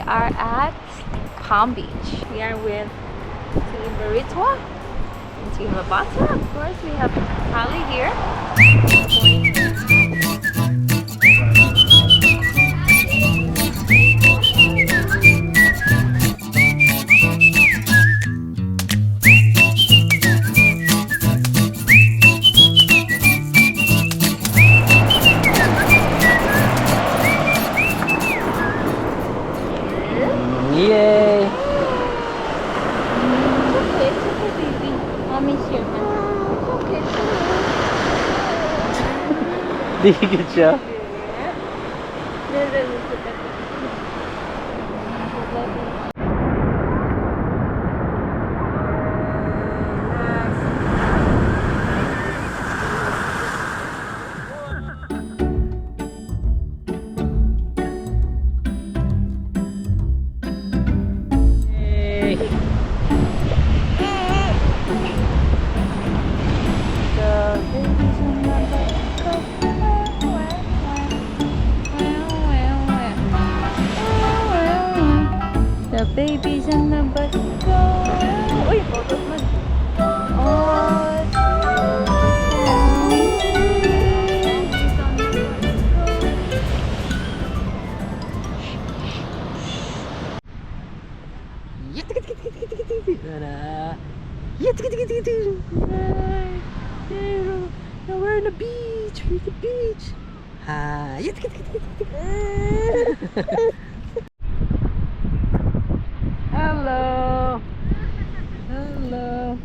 are at Palm Beach. We are with Team Baritwa and Team Labata. Of course, we have Calie here. Yay! It's okay, baby. Mommy's here now. It's okay. Digit siya. The babies in the bus go. Uy, photos man. Oh, Now we're on the beach. We're at the beach. Hi. Hello. Hello.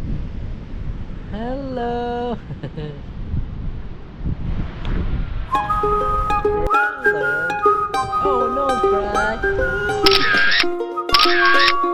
Hello. Hello. Oh, no, cry.